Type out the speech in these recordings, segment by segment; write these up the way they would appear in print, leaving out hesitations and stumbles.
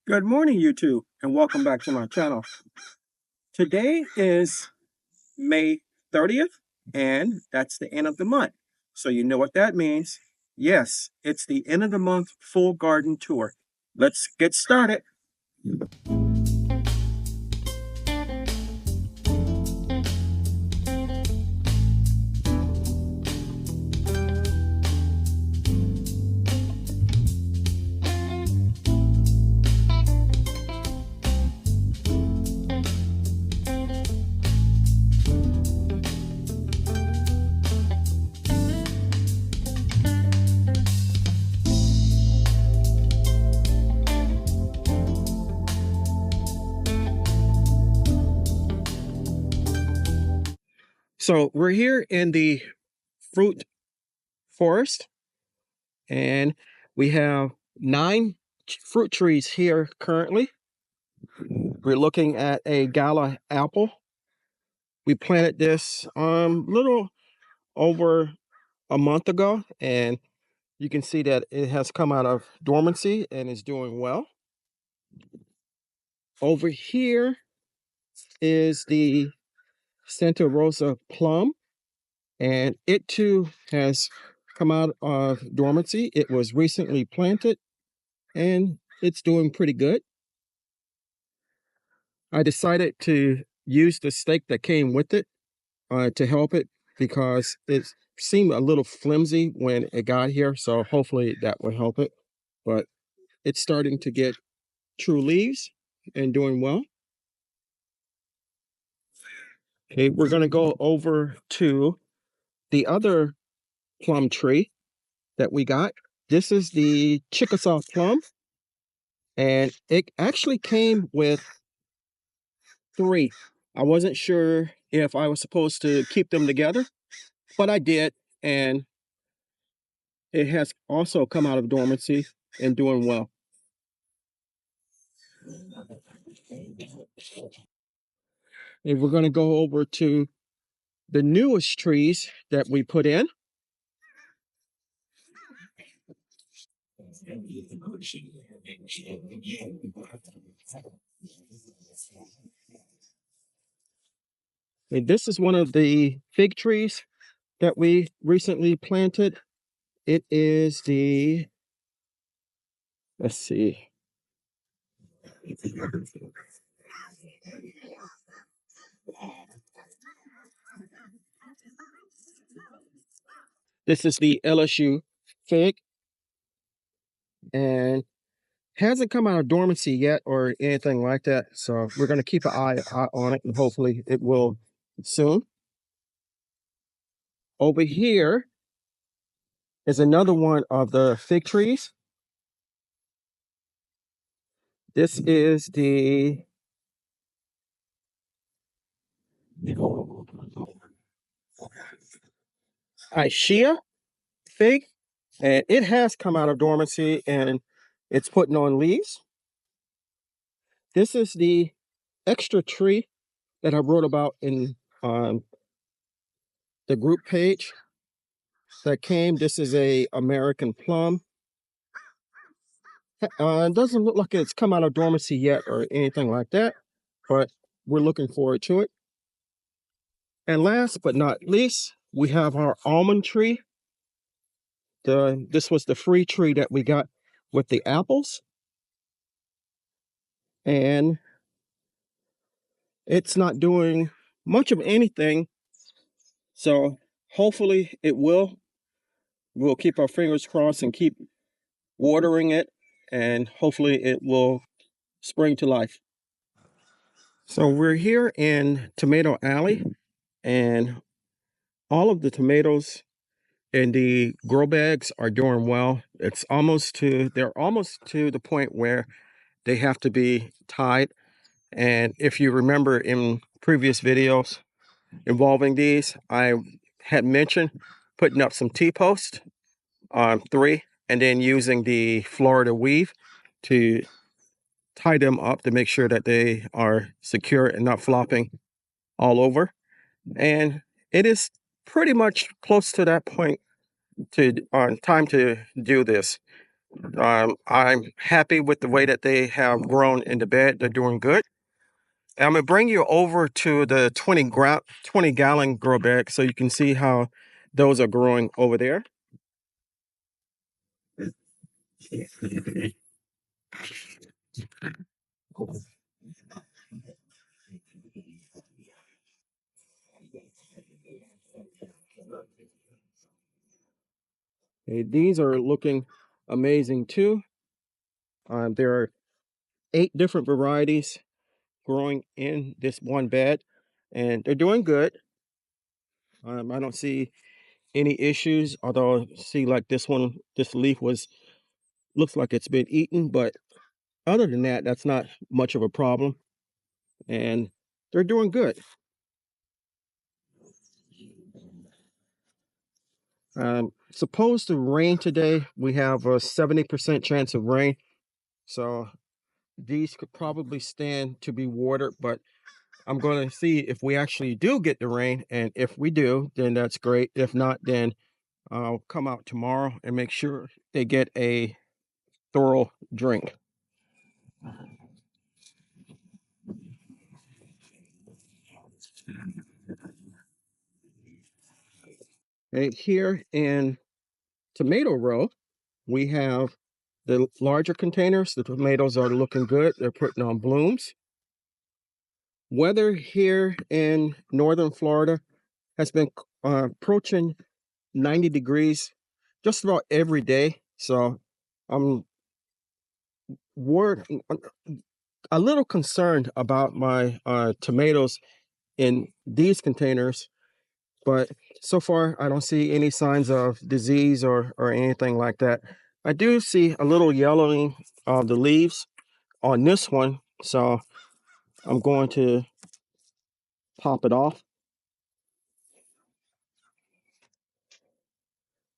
Good morning, YouTube, and welcome back to my channel. Today is May 30th, and that's the end of the month. So you know what that means. Yes, it's the end of the month full garden tour. Let's get started. So we're here in the fruit forest, and we have 9 fruit trees here currently. We're looking at a gala apple. We planted this little over a month ago, and you can see that it has come out of dormancy and is doing well. Over here is the Santa Rosa plum, and it too has come out of dormancy. It was recently planted and it's doing pretty good. I decided to use the stake that came with it to help it because it seemed a little flimsy when it got here. So hopefully that will help it. But it's starting to get true leaves and doing well. Okay, we're going to go over to the other plum tree that we got. This is the Chickasaw plum, and it actually came with 3. I wasn't sure if I was supposed to keep them together, but I did, and it has also come out of dormancy and doing well. And we're going to go over to the newest trees that we put in. And this is one of the fig trees that we recently planted. It is the, let's see. This is the LSU fig, and hasn't come out of dormancy yet or anything like that. So we're going to keep an eye on it, and hopefully it will soon. Over here is another one of the fig trees. This is the Ishia fig, and it has come out of dormancy and it's putting on leaves. This is the extra tree that I wrote about in the group page that came. This is a American plum. It doesn't look like it's come out of dormancy yet or anything like that, but we're looking forward to it. And last but not least, we have our almond tree. This was the free tree that we got with the apples. And it's not doing much of anything. So hopefully it will. We'll keep our fingers crossed and keep watering it, and hopefully it will spring to life. So we're here in Tomato Alley, and all of the tomatoes in the grow bags are doing well. They're almost to the point where they have to be tied. And if you remember in previous videos involving these, I had mentioned putting up some T-posts, 3, and then using the Florida weave to tie them up to make sure that they are secure and not flopping all over. And it is pretty much close to that point to time to do this. I'm happy with the way that they have grown in the bed. They're doing good. And I'm gonna bring you over to the 20 gallon grow bag so you can see how those are growing over there. Okay, these are looking amazing too. There are 8 different varieties growing in this one bed, and they're doing good. I don't see any issues, although I see like this one, this leaf looks like it's been eaten, but other than that, that's not much of a problem, and they're doing good. Supposed to rain today. We have a 70% chance of rain, so these could probably stand to be watered, but I'm going to see if we actually do get the rain, and if we do, then that's great. If not, then I'll come out tomorrow and make sure they get a thorough drink. And here in tomato row, we have the larger containers. The tomatoes are looking good. They're putting on blooms. Weather here in northern Florida has been approaching 90 degrees just about every day. So I'm worried, a little concerned about my tomatoes in these containers, but so far I don't see any signs of disease or anything like that. I do see a little yellowing of the leaves on this one, so I'm going to pop it off.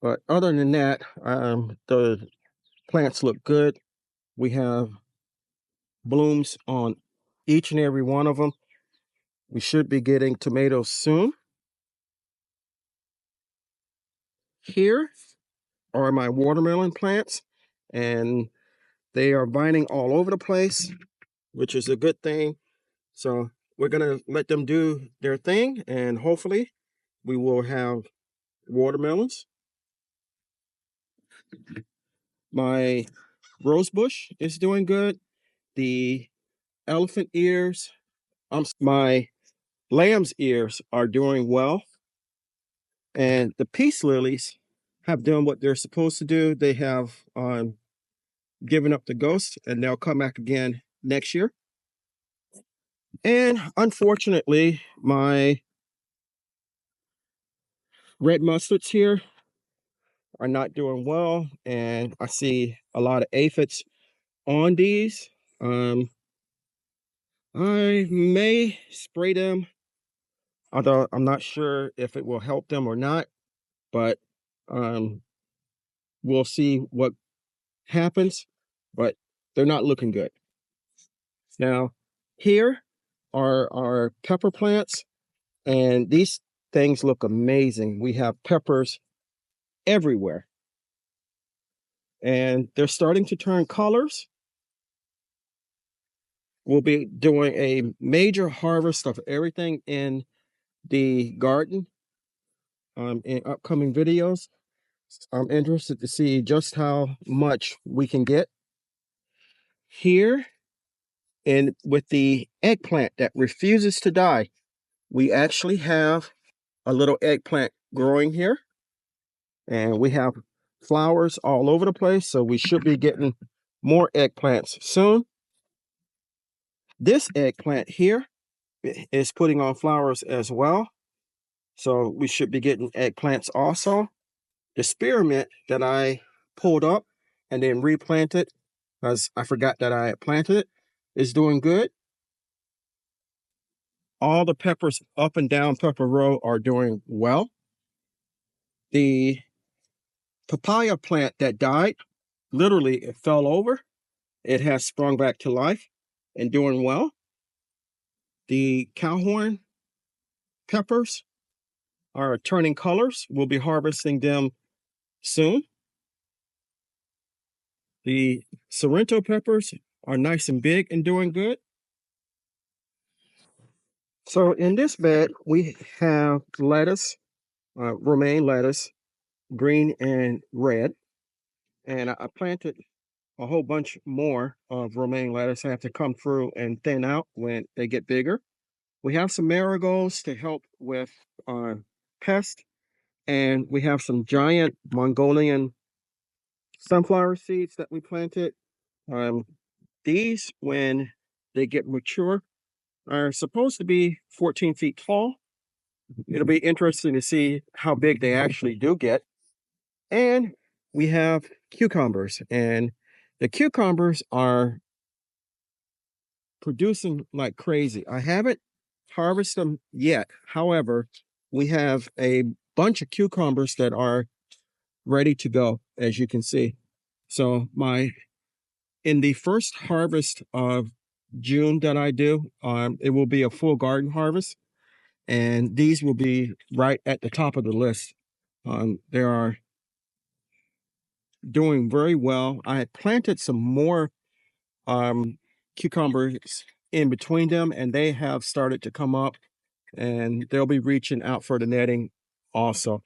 But other than that, the plants look good. We have blooms on each and every one of them. We should be getting tomatoes soon. Here are my watermelon plants, and they are vining all over the place, which is a good thing. So we're gonna let them do their thing, and hopefully we will have watermelons. My rose bush is doing good. The elephant ears, my lamb's ears are doing well, and the peace lilies have done what they're supposed to do. They have given up the ghost, and they'll come back again next year. And unfortunately, my red mustards here are not doing well, and I see a lot of aphids on these. I may spray them, although I'm not sure if it will help them or not, but um, we'll see what happens, but they're not looking good. Now, here are our pepper plants, and these things look amazing. We have peppers everywhere, and they're starting to turn colors. We'll be doing a major harvest of everything in the garden in upcoming videos. I'm interested to see just how much we can get here. And with the eggplant that refuses to die, we actually have a little eggplant growing here, and we have flowers all over the place, so we should be getting more eggplants soon. This eggplant here is putting on flowers as well, so we should be getting eggplants also. The spearmint that I pulled up and then replanted, because I forgot that I had planted it, is doing good. All the peppers up and down pepper row are doing well. The papaya plant that died, literally it fell over. It has sprung back to life and doing well. The cowhorn peppers are turning colors. We'll be harvesting them soon. The Sorrento peppers are nice and big and doing good. So in this bed, we have lettuce, romaine lettuce, green and red. And I planted a whole bunch more of romaine lettuce. I have to come through and thin out when they get bigger. We have some marigolds to help with pest. And we have some giant Mongolian sunflower seeds that we planted. Um, these, when they get mature, are supposed to be 14 feet tall. It'll be interesting to see how big they actually do get. And we have cucumbers, and the cucumbers are producing like crazy. I haven't harvested them yet. However, we have a bunch of cucumbers that are ready to go, as you can see. So in the first harvest of June that I do, it will be a full garden harvest, and these will be right at the top of the list. They are doing very well. I had planted some more cucumbers in between them, and they have started to come up, and they'll be reaching out for the netting also.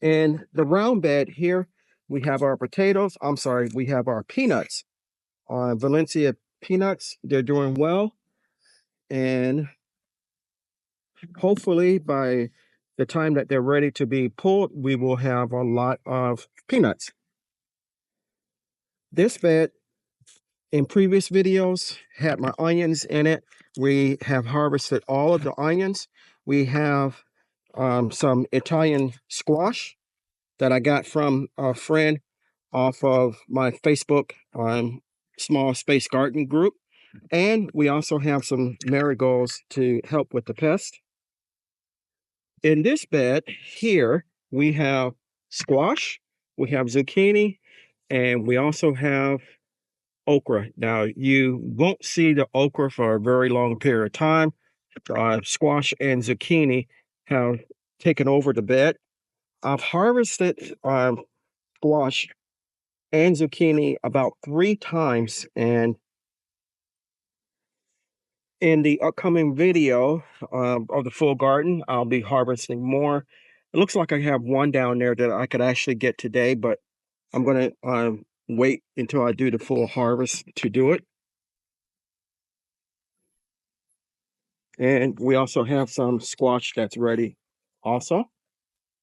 In the round bed here, we have our potatoes. I'm sorry, we have our peanuts. Valencia peanuts, they're doing well. And hopefully by the time that they're ready to be pulled, we will have a lot of peanuts. This bed in previous videos had my onions in it. We have harvested all of the onions. We have some Italian squash that I got from a friend off of my Facebook small space garden group. And we also have some marigolds to help with the pest. In this bed here, we have squash, we have zucchini, and we also have okra. Now, you won't see the okra for a very long period of time. Squash and zucchini have taken over the bed. I've harvested squash and zucchini about 3 times, and in the upcoming video of the full garden, I'll be harvesting more. It looks like I have one down there that I could actually get today, but I'm going to wait until I do the full harvest to do it. And we also have some squash that's ready also.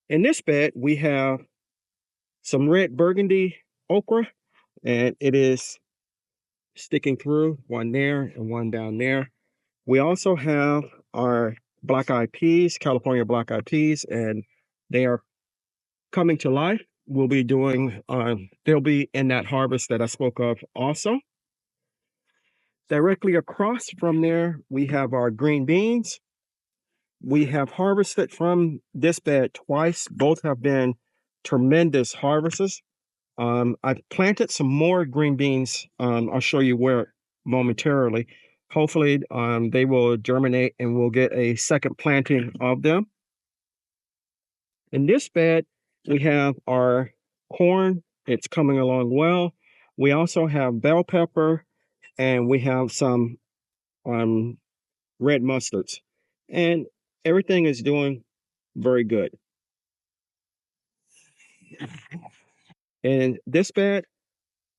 In this bed, we have some red burgundy okra, and it is sticking through, one there and one down there. We also have our black-eyed peas, California black-eyed peas, and they are coming to life. We'll be doing, they'll be in that harvest that I spoke of also. Directly across from there, we have our green beans. We have harvested from this bed twice. Both have been tremendous harvests. I planted some more green beans. I'll show you where momentarily. Hopefully, they will germinate and we'll get a second planting of them. In this bed, we have our corn. It's coming along well. We also have bell pepper, and we have some red mustards. And everything is doing very good. In this bed,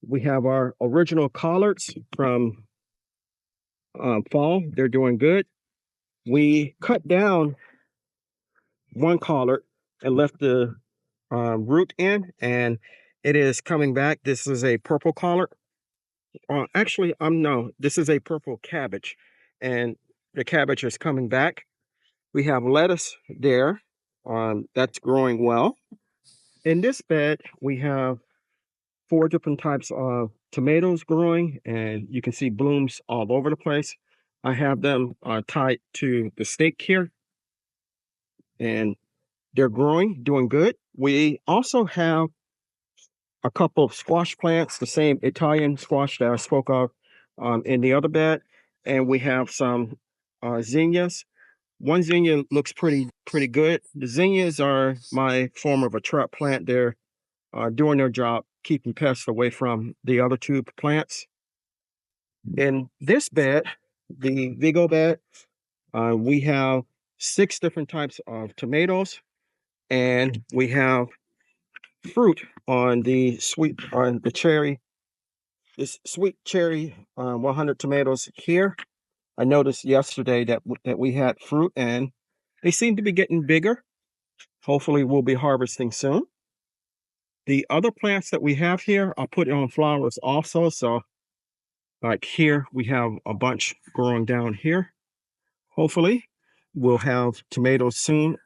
we have our original collards from fall. They're doing good. We cut down one collard and left the root in, and it is coming back. This is a purple collard. Actually, no, this is a purple cabbage, and the cabbage is coming back. We have lettuce there. That's growing well. In this bed, we have 4 different types of tomatoes growing, and you can see blooms all over the place. I have them tied to the stake here, and they're growing, doing good. We also have a couple of squash plants, the same Italian squash that I spoke of in the other bed, and we have some zinnias. One zinnia looks pretty good. The zinnias are my form of a trap plant. They're doing their job, keeping pests away from the other two plants. In this bed, the Vigo bed, we have 6 different types of tomatoes, and we have fruit on the cherry, this sweet cherry 100 tomatoes here. I noticed yesterday that we had fruit, and they seem to be getting bigger. Hopefully we'll be harvesting soon. The other plants that we have here are put on flowers also. So like here, we have a bunch growing down here. Hopefully we'll have tomatoes soon.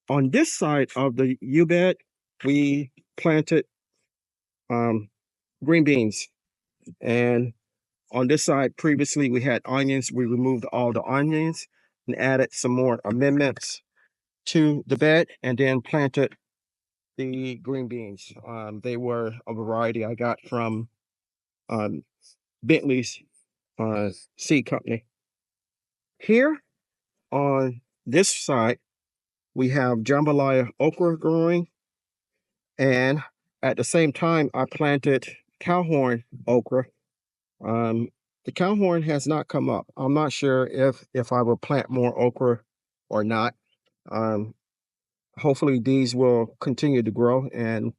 On this side of the U bed, we planted green beans. And on this side, previously we had onions. We removed all the onions and added some more amendments to the bed, and then planted the green beans. They were a variety I got from Bentley's seed company. Here on this side, we have jambalaya okra growing, and at the same time, I planted cowhorn okra. The cowhorn has not come up. I'm not sure if I will plant more okra or not. Hopefully these will continue to grow and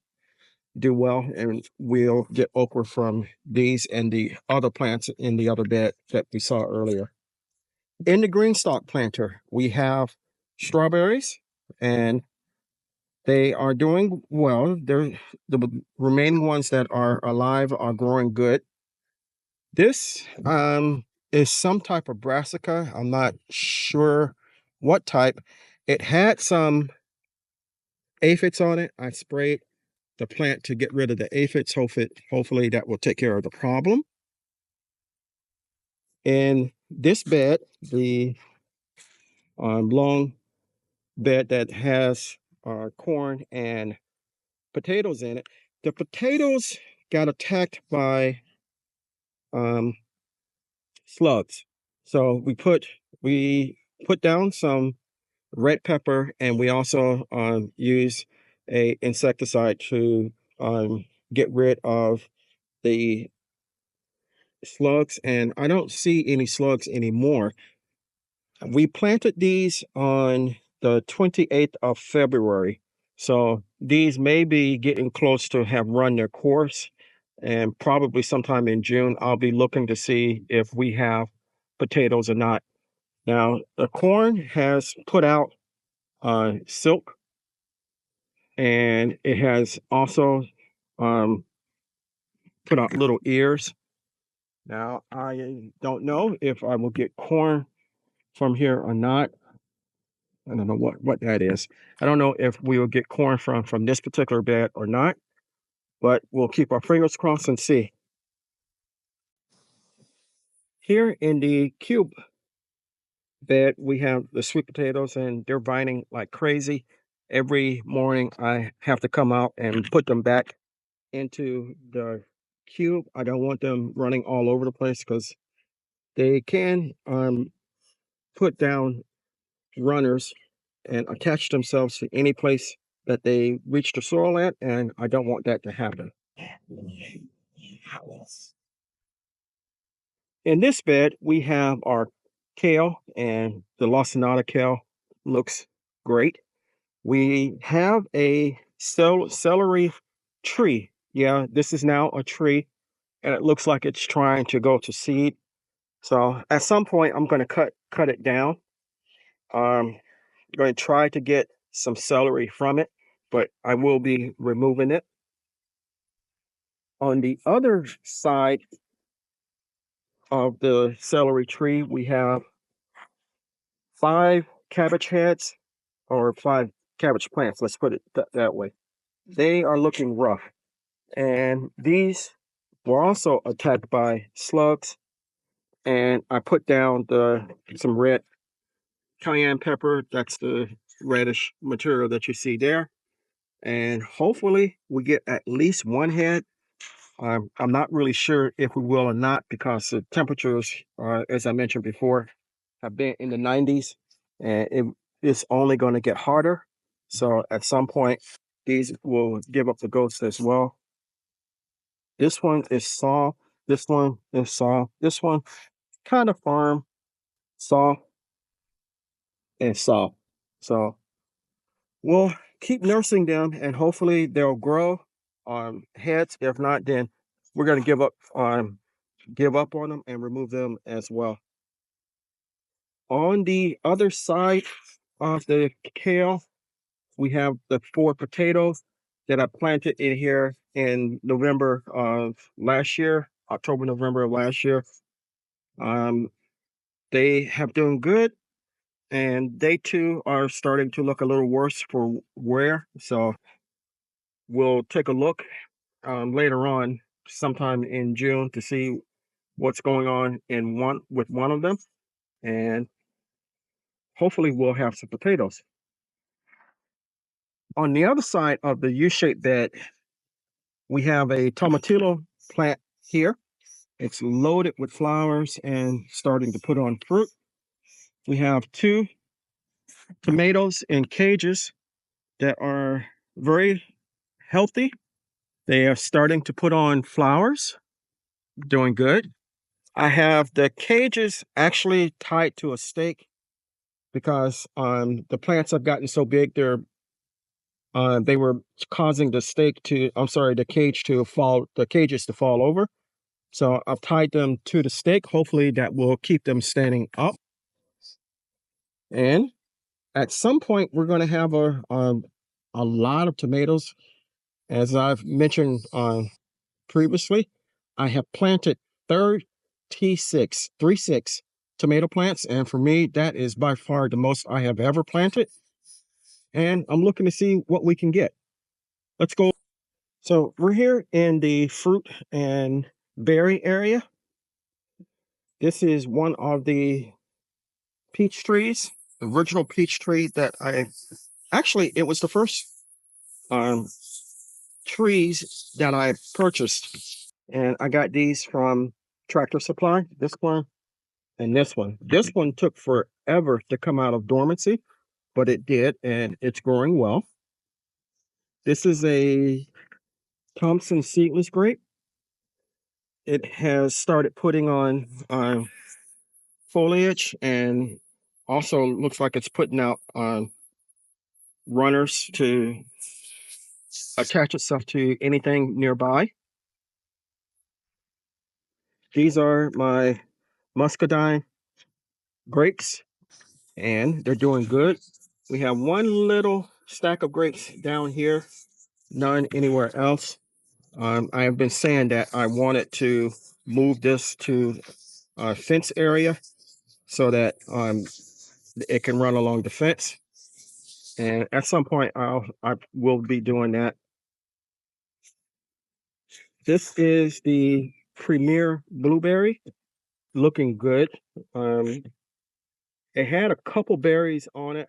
do well, and we'll get okra from these and the other plants in the other bed that we saw earlier. In the green stalk planter, we have strawberries, and they are doing well. The remaining ones that are alive are growing good. This is some type of brassica. I'm not sure what type. It had some aphids on it. I sprayed the plant to get rid of the aphids. Hopefully that will take care of the problem. In this bed, the long bed that has corn and potatoes in it, the potatoes got attacked by slugs. So we put down some red pepper, and we also use a insecticide to get rid of the slugs, and I don't see any slugs anymore. We planted these on the 28th of February, so these may be getting close to have run their course, and probably sometime in June I'll be looking to see if we have potatoes or not. Now the corn has put out silk, and it has also put out little ears. Now I don't know if I will get corn from here or not. I don't know what that is. I don't know if we will get corn from this particular bed or not, but we'll keep our fingers crossed and see. Here in the cube bed, we have the sweet potatoes, and they're vining like crazy. Every morning I have to come out and put them back into the cube. I don't want them running all over the place because they can put down runners and attach themselves to any place that they reach the soil at, and I don't want that to happen. In this bed, we have our kale, and the lacinato kale looks great. We have a celery tree. Yeah, this is now a tree, and it looks like it's trying to go to seed. So at some point, I'm going to cut it down. I'm going to try to get some celery from it, but I will be removing it. On the other side of the celery tree, we have 5 cabbage heads, or 5 cabbage plants. Let's put it that way. They are looking rough, and these were also attacked by slugs. And I put down some red cayenne pepper. That's the reddish material that you see there. And hopefully we get at least 1 head. I'm not really sure if we will or not, because the temperatures, as I mentioned before, have been in the 90s, and it's only going to get harder. So at some point, These will give up the ghost as well. This one is soft. This one is soft. This one kind of firm, soft, and soft. So we'll keep nursing them, and hopefully they'll grow heads. If not, then we're going to give up on them and remove them as well. On the other side of the kale, we have the 4 potatoes that I planted in here in November of last year, October, November of last year. They have done good, and they too are starting to look a little worse for wear. So we'll take a look later on, sometime in June, to see what's going on with one of them, and hopefully we'll have some potatoes. On the other side of the U-shaped bed, we have a tomatillo plant here. It's loaded with flowers and starting to put on fruit. We have 2 tomatoes in cages that are very healthy. They are starting to put on flowers, doing good. I have the cages actually tied to a stake because the plants have gotten so big, they were causing the cage to fall, the cages to fall over. So I've tied them to the stake. Hopefully that will keep them standing up. And at some point, we're going to have a lot of tomatoes. As I've mentioned previously, I have planted 36 tomato plants. And for me, that is by far the most I have ever planted. And I'm looking to see what we can get. Let's go. So we're here in the fruit and berry area. This is one of the peach trees, the original peach tree that it was the first um, trees that I purchased. And I got these from Tractor Supply, this one and this one. This one took forever to come out of dormancy, but it did, and it's growing well. This is a Thompson seedless grape. It has started putting on foliage, and also looks like it's putting out runners to attach itself to anything nearby. These are my muscadine grapes, and they're doing good. We have one little stack of grapes down here, none anywhere else. I have been saying that I wanted to move this to a fence area so that it can run along the fence. And at some point, I will be doing that. This is the Premier Blueberry, looking good. It had a couple berries on it.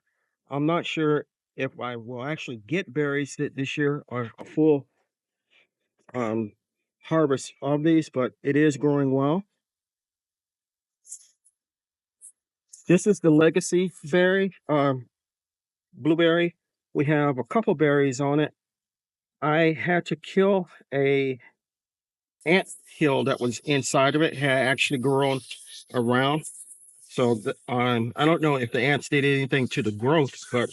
I'm not sure if I will actually get berries this year or a full harvest of these, but it is growing well. This is the Legacy berry, blueberry. We have a couple berries on it. I had to kill a ant hill that was inside of it. It had actually grown around. So I don't know if the ants did anything to the growth, but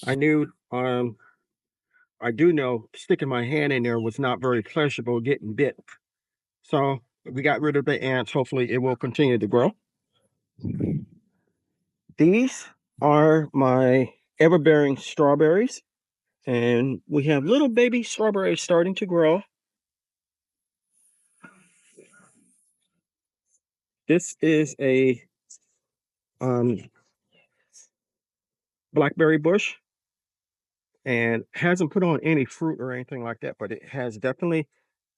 I knew I do know sticking my hand in there was not very pleasurable getting bit. So we got rid of the ants. Hopefully it will continue to grow. These are my ever-bearing strawberries, and we have little baby strawberries starting to grow. This is a blackberry bush, and hasn't put on any fruit or anything like that, but it has definitely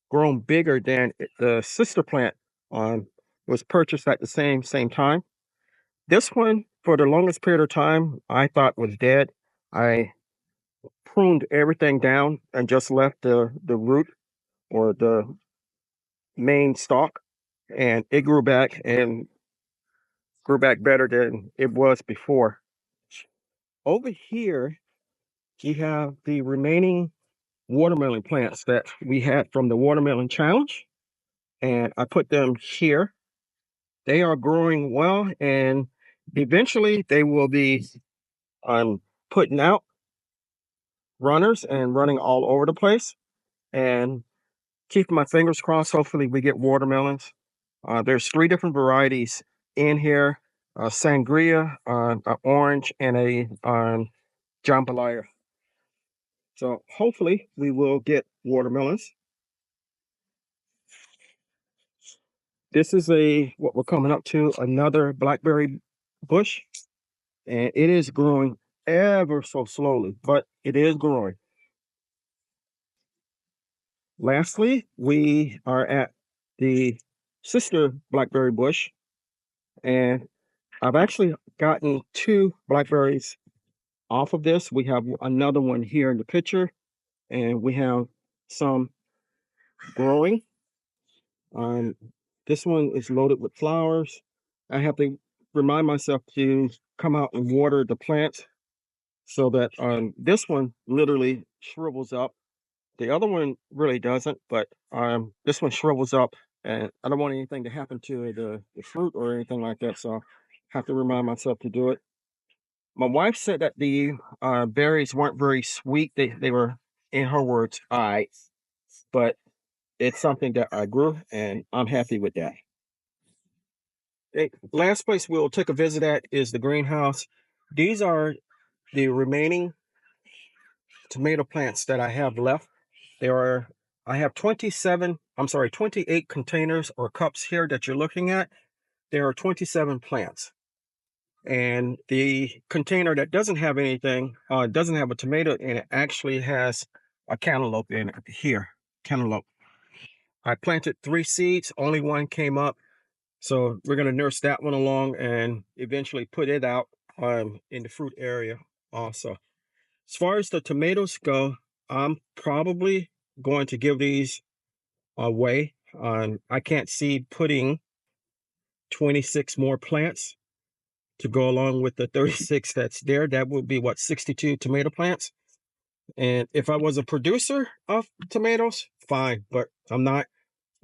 grown bigger than the sister plant was purchased at the same time. This one, for the longest period of time, I thought was dead. I pruned everything down and just left the root or the main stalk, and it grew back and grew back better than it was before. Over here, you have the remaining watermelon plants that we had from the watermelon challenge, and I put them here. They are growing well, and eventually they will be putting out runners and running all over the place, and keeping my fingers crossed. Hopefully we get watermelons. There's 3 different varieties in here: sangria, a orange, and a jambalaya. So hopefully we will get watermelons. This is what we're coming up to, another blackberry bush, and it is growing ever so slowly, but it is growing. Lastly, we are at the sister blackberry bush, and I've actually gotten 2 blackberries off of this. We have another one here in the picture, and we have some growing. Um, this one is loaded with flowers. I have to remind myself to come out and water the plants so that this one literally shrivels up. The other one really doesn't, but this one shrivels up, and I don't want anything to happen to the fruit or anything like that, so I have to remind myself to do it. My wife said that the berries weren't very sweet. They were, in her words, all right, but it's something that I grew, and I'm happy with that. Last place we'll take a visit at is the greenhouse. These are the remaining tomato plants that I have left. I have 28 containers or cups here that you're looking at. There are 27 plants. And the container that doesn't have anything, doesn't have a tomato in it, actually has a cantaloupe in it here. Cantaloupe. I planted 3 seeds, only 1 came up. So we're going to nurse that one along and eventually put it out in the fruit area also. As far as the tomatoes go, I'm probably going to give these away. I can't see putting 26 more plants to go along with the 36 that's there. That would be what, 62 tomato plants. And if I was a producer of tomatoes, fine, but I'm not,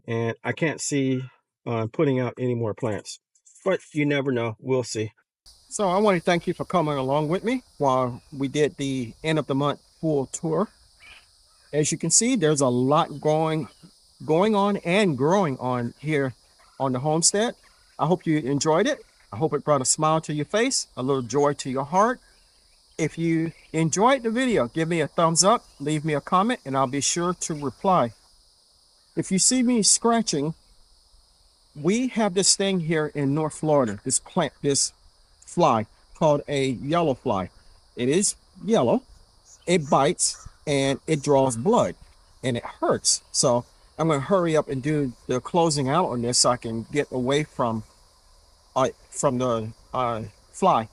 and I can't see putting out any more plants. But you never know. We'll see. So I want to thank you for coming along with me while we did the end of the month pool tour. As you can see, there's a lot going on and growing on here on the homestead. I hope you enjoyed it. I hope it brought a smile to your face, a little joy to your heart. If you enjoyed the video, give me a thumbs up, leave me a comment, and I'll be sure to reply. If you see me scratching, we have this thing here in North Florida, this fly called a yellow fly. It is yellow, it bites, and it draws blood, and it hurts. So I'm going to hurry up and do the closing out on this so I can get away from the fly.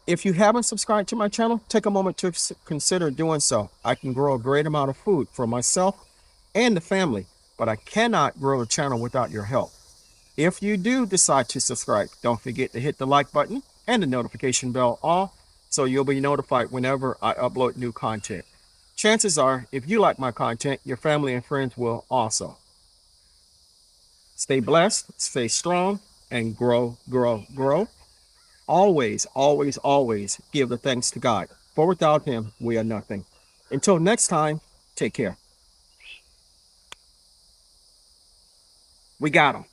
If you haven't subscribed to my channel, take a moment to consider doing so. I can grow a great amount of food for myself and the family, but I cannot grow a channel without your help. If you do decide to subscribe, don't forget to hit the like button and the notification bell all, so you'll be notified whenever I upload new content. Chances are, if you like my content, your family and friends will also. Stay blessed, stay strong, and grow, grow, grow. Always, always, always give the thanks to God, for without Him, we are nothing. Until next time, take care. We got 'em.